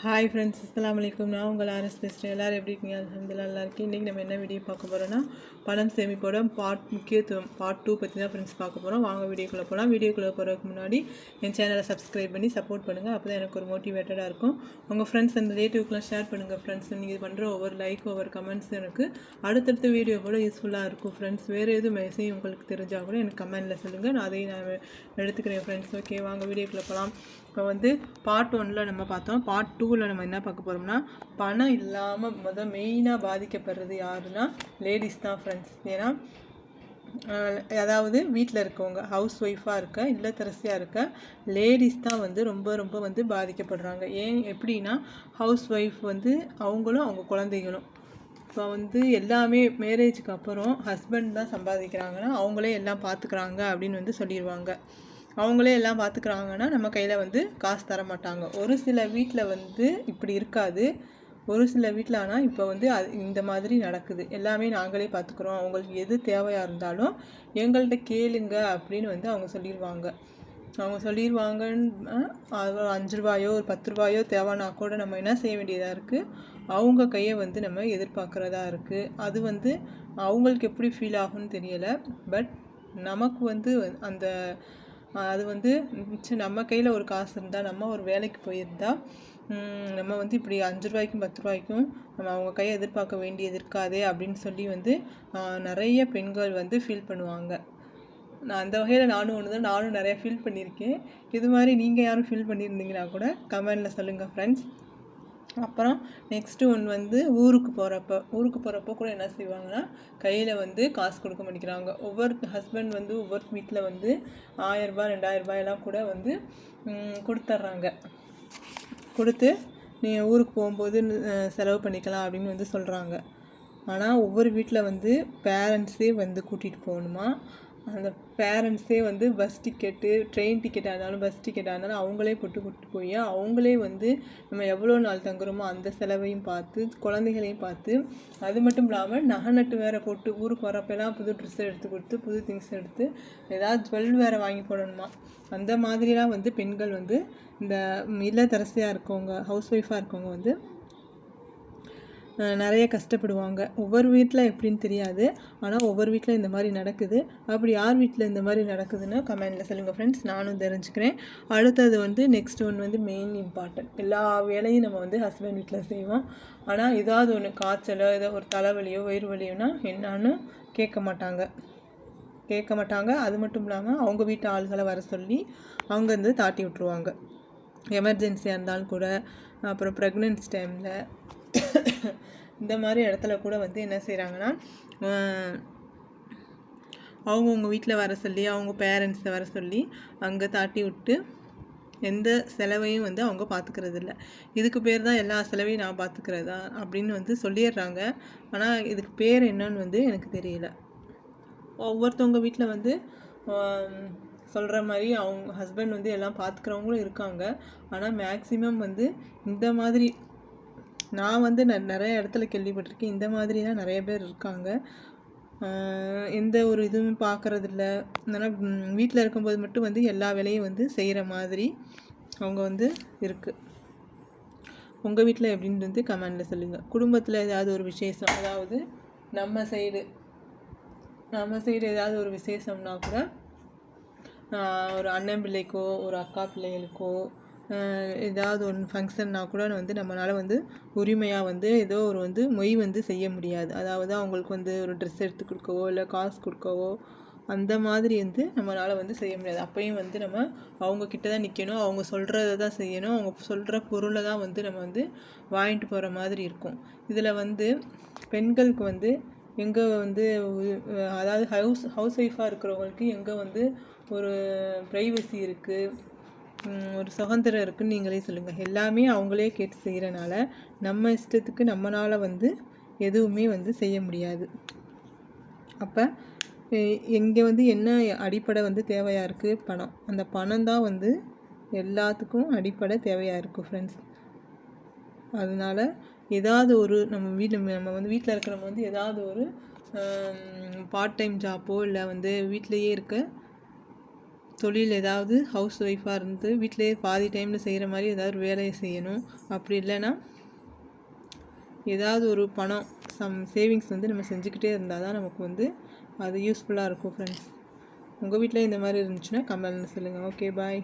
Hi friends, அஸ்ஸலாமு அலைக்கும். நான் உங்கள் ஆர்எஸ் பேசுகிறேன். எல்லோரும் எப்படி இருக்கீங்க? அல்ஹம்துலில்லாஹ் நல்லா இருக்கேன். இன்றைக்கி நம்ம என்ன வீடியோ பார்க்க போகிறோன்னா, பணம் சேமிப்போட முக்கியத்துவம் பார்ட் 2 பற்றி தான் ஃப்ரெண்ட்ஸ் பார்க்க போகிறோம். வாங்க வீடியோக்குள்ளே போகலாம். வீடியோக்குள்ளே போகிறதுக்கு முன்னாடி என் சேனலை சப்ஸ்கிரைப் பண்ணி சப்போர்ட் பண்ணுங்கள். அப்போ தான் எனக்கு ஒரு மோட்டிவேட்டடாக இருக்கும். உங்கள் ஃப்ரெண்ட்ஸ் அண்ட் ரிலேட்டிவ்க்குலாம் ஷேர் பண்ணுங்கள் ஃப்ரெண்ட்ஸ். நீங்கள் பண்ணுற ஒவ்வொரு லைக் ஒவ்வொரு கமெண்ட்ஸ் எனக்கு அடுத்தடுத்த வீடியோ கூட யூஸ்ஃபுல்லாக இருக்கும் ஃப்ரெண்ட்ஸ். வேறு எதுவும் மெசேஜ் உங்களுக்கு தெரிஞ்சால் கூட எனக்கு கமெண்ட்டில் சொல்லுங்கள். நான் அதையும் எடுத்துக்கிறேன் ஃப்ரெண்ட்ஸ். ஓகே, வாங்க வீடியோக்குள்ளே போகலாம். இப்போ வந்து பார்ட் 1 நம்ம பார்த்தோம். பார்ட் 2 நம்ம என்ன பார்க்க போகிறோம்னா, பணம் இல்லாமல் மெயினாக பாதிக்கப்படுறது யாருன்னா லேடிஸ் தான் ஃப்ரெண்ட்ஸ். ஏன்னா அதாவது வீட்டில் இருக்கவங்க ஹவுஸ் ஒய்ஃபாக இருக்க இல்லத்தரசியாக இருக்க லேடிஸ் தான் வந்து ரொம்ப ரொம்ப வந்து பாதிக்கப்படுறாங்க. ஏன் எப்படின்னா, ஹவுஸ் ஒய்ஃப் வந்து அவங்களும் அவங்க குழந்தைகளும் இப்போ வந்து எல்லாமே மேரேஜுக்கு அப்புறம் ஹஸ்பண்ட் தான் சம்பாதிக்கிறாங்கன்னா அவங்களே எல்லாம் பார்த்துக்கிறாங்க அப்படின்னு வந்து சொல்லிடுவாங்க. அவங்களே எல்லாம் பார்த்துக்கிறாங்கன்னா நம்ம கையில் வந்து காசு தர மாட்டாங்க. ஒரு சில வீட்டில் வந்து இப்படி இருக்காது. ஒரு சில வீட்டில் ஆனால் இப்போ வந்து இந்த மாதிரி நடக்குது. எல்லாமே நாங்களே பார்த்துக்குறோம், அவங்களுக்கு எது தேவையாக இருந்தாலும் எங்கள்கிட்ட கேளுங்க அப்படின்னு வந்து அவங்க சொல்லிடுவாங்க. அவங்க சொல்லிடுவாங்கன்னு 5 ரூபாயோ ஒரு 10 ரூபாயோ தேவைன்னா கூட நம்ம என்ன செய்ய வேண்டியதாக இருக்குது, அவங்க கையை வந்து நம்ம எதிர்பார்க்குறதா இருக்குது. அது வந்து அவங்களுக்கு எப்படி ஃபீல் ஆகும்னு தெரியலை. பட் நமக்கு வந்து அந்த அது வந்து நம்ம கையில் ஒரு காசு இருந்தால், நம்ம ஒரு வேலைக்கு போயிருந்தால் நம்ம வந்து இப்படி 5 ரூபாய்க்கும் 10 ரூபாய்க்கும் நம்ம அவங்க கையை எதிர்பார்க்க வேண்டியது இருக்காதே அப்படின்னு சொல்லி வந்து நிறைய பெண்கள் வந்து ஃபீல் பண்ணுவாங்க. நான் அந்த வகையில் நானும் ஒன்று தான். நானும் நிறையா ஃபீல் பண்ணியிருக்கேன். இது மாதிரி நீங்கள் யாரும் ஃபீல் பண்ணியிருந்தீங்கன்னா கூட கமெண்டில் சொல்லுங்கள் ஃப்ரெண்ட்ஸ். அப்புறம் நெக்ஸ்ட்டு ஒன்று வந்து ஊருக்கு போகிறப்போ கூட என்ன செய்வாங்கன்னா, கையில் வந்து காசு கொடுக்க மாட்டேங்கிறாங்க. ஒவ்வொரு ஹஸ்பண்ட் வந்து ஒவ்வொரு வீட்டில் வந்து 1000 ரூபாய் 2000 ரூபாயெல்லாம் கூட வந்து கொடுத்துட்றாங்க. கொடுத்து நீ ஊருக்கு போகும்போது செலவு பண்ணிக்கலாம் அப்படின்னு வந்து சொல்கிறாங்க. ஆனால் ஒவ்வொரு வீட்டில் வந்து பேரண்ட்ஸே வந்து கூட்டிகிட்டு போகணுமா. அந்த பேரண்ட்ஸே வந்து பஸ் டிக்கெட்டு, ட்ரெயின் டிக்கெட்டாக இருந்தாலும் பஸ் டிக்கெட்டாக இருந்தாலும் அவங்களே கூப்பிட்டு போய் அவங்களே வந்து நம்ம எவ்வளோ நாள் தங்குறோமோ அந்த செலவையும் பார்த்து, குழந்தைகளையும் பார்த்து, அது மட்டும் இல்லாமல் நகை நட்டு வேறு போட்டு ஊருக்கு வரப்பெல்லாம் புது ட்ரெஸ் எடுத்து கொடுத்து, புது திங்ஸ் எடுத்து, ஏதாவது ஜுவல் வேறு வாங்கி போடணுமா. அந்த மாதிரிலாம் வந்து பெண்கள் வந்து இந்த இல்லத்தரசியாக இருக்கவங்க ஹவுஸ் ஒய்ஃபாக இருக்கவங்க வந்து நிறைய கஷ்டப்படுவாங்க. ஒவ்வொரு வீட்டில் எப்படின்னு தெரியாது, ஆனால் ஒவ்வொரு வீட்டில் இந்த மாதிரி நடக்குது. அப்படி யார் வீட்டில் இந்த மாதிரி நடக்குதுன்னு கமெண்டில் சொல்லுங்கள் ஃப்ரெண்ட்ஸ், நானும் தெரிஞ்சுக்கிறேன். அடுத்தது வந்து நெக்ஸ்ட் ஒன் வந்து மெயின் இம்பார்ட்டன்ட். எல்லா வேலையும் நம்ம வந்து ஹஸ்பண்ட் வீட்டில் செய்வோம். ஆனால் ஏதாவது ஒன்று காய்ச்சலோ ஏதோ ஒரு தலைவலியோ வயிறு வலியோனா என்னான்னு கேட்க மாட்டாங்க. அது மட்டும் இல்லாமல் அவங்க வீட்டு ஆளுகளை வர சொல்லி அவங்க வந்து தாட்டி விட்ருவாங்க. எமர்ஜென்சியாக இருந்தாலும் கூட, அப்புறம் ப்ரெக்னென்சி டைமில் இந்த மாதிரி இடத்துல கூட வந்து என்ன செய்கிறாங்கன்னா, அவங்கவுங்க வீட்டில் வர சொல்லி அவங்க பேரண்ட்ஸை வர சொல்லி அங்கே தாட்டி விட்டு எந்த செலவையும் வந்து அவங்க பார்த்துக்கிறது இல்லை. இதுக்கு பேர் தான் எல்லா செலவையும் நான் பார்த்துக்கிறதா அப்படின்னு வந்து சொல்லிடுறாங்க. ஆனால் இதுக்கு பேர் என்னன்னு வந்து எனக்கு தெரியல. ஒவ்வொருத்தவங்க வீட்டில் வந்து சொல்கிற மாதிரி அவங்க ஹஸ்பண்ட் வந்து எல்லாம் பார்த்துக்கிறவங்களும் இருக்காங்க. ஆனால் மேக்ஸிமம் வந்து இந்த மாதிரி நான் வந்து நிறைய இடத்துல கேள்விப்பட்டிருக்கேன். இந்த மாதிரிலாம் நிறைய பேர் இருக்காங்க. எந்த ஒரு இதுவும் பார்க்குறதில்ல. ஆனால் வீட்டில் இருக்கும்போது மட்டும் வந்து எல்லா வேலையும் வந்து செய்கிற மாதிரி அவங்க வந்து இருக்குது. உங்கள் வீட்டில் எப்படின்னு வந்து கமெண்டில் சொல்லுங்கள். குடும்பத்தில் ஏதாவது ஒரு விசேஷம், அதாவது நம்ம சைடு ஏதாவது ஒரு விசேஷம்னா கூட, ஒரு அண்ணன் பிள்ளைக்கோ ஒரு அக்கா பிள்ளைகளுக்கோ ஏதாவது ஒன்று ஃபங்க்ஷன்னா கூட வந்து நம்மளால் வந்து உரிமையாக வந்து ஏதோ ஒரு வந்து மொய் வந்து செய்ய முடியாது. அதாவது அவங்களுக்கு வந்து ஒரு ட்ரெஸ் எடுத்து கொடுக்கவோ இல்லை காசு கொடுக்கவோ அந்த மாதிரி வந்து நம்மளால் வந்து செய்ய முடியாது. அப்பையும் வந்து நம்ம அவங்கக்கிட்ட தான் நிற்கணும், அவங்க சொல்கிறத தான் செய்யணும், அவங்க சொல்கிற பொருளை தான் வந்து நம்ம வந்து வாங்கிட்டு போகிற மாதிரி இருக்கும். இதில் வந்து பெண்களுக்கு வந்து எங்கே வந்து அதாவது ஹவுஸ் ஒய்ஃபாக இருக்கிறவங்களுக்கு எங்கே வந்து ஒரு ப்ரைவசி இருக்குது, ஒரு சுதந்திரம் இருக்குதுன்னு நீங்களே சொல்லுங்கள். எல்லாமே அவங்களே கேட்டு செய்கிறனால நம்ம இஷ்டத்துக்கு நம்மளால் வந்து எதுவுமே வந்து செய்ய முடியாது. அப்போ இங்கே வந்து என்ன அடிப்படை வந்து தேவையாக இருக்குது, பணம். அந்த பணம் தான் வந்து எல்லாத்துக்கும் அடிப்படை தேவையாக இருக்குது ஃப்ரெண்ட்ஸ். அதனால் ஏதாவது ஒரு நம்ம வந்து வீட்டில் இருக்கிறவங்க வந்து ஏதாவது ஒரு பார்ட் டைம் ஜாப்போ இல்லை வந்து வீட்டிலையே இருக்க தொழில் ஏதாவது ஹவுஸ் ஒய்ஃபாக இருந்து வீட்டிலே பாதி டைமில் செய்கிற மாதிரி ஏதாவது ஒரு வேலையை செய்யணும். அப்படி இல்லைன்னா ஏதாவது ஒரு பணம் சேவிங்ஸ் வந்து நம்ம செஞ்சுக்கிட்டே இருந்தால் தான் நமக்கு வந்து அது யூஸ்ஃபுல்லாக இருக்கும் ஃப்ரெண்ட்ஸ். உங்கள் வீட்டில் இந்த மாதிரி இருந்துச்சுன்னா கமெண்ட்ல சொல்லுங்கள். ஓகே, பாய்.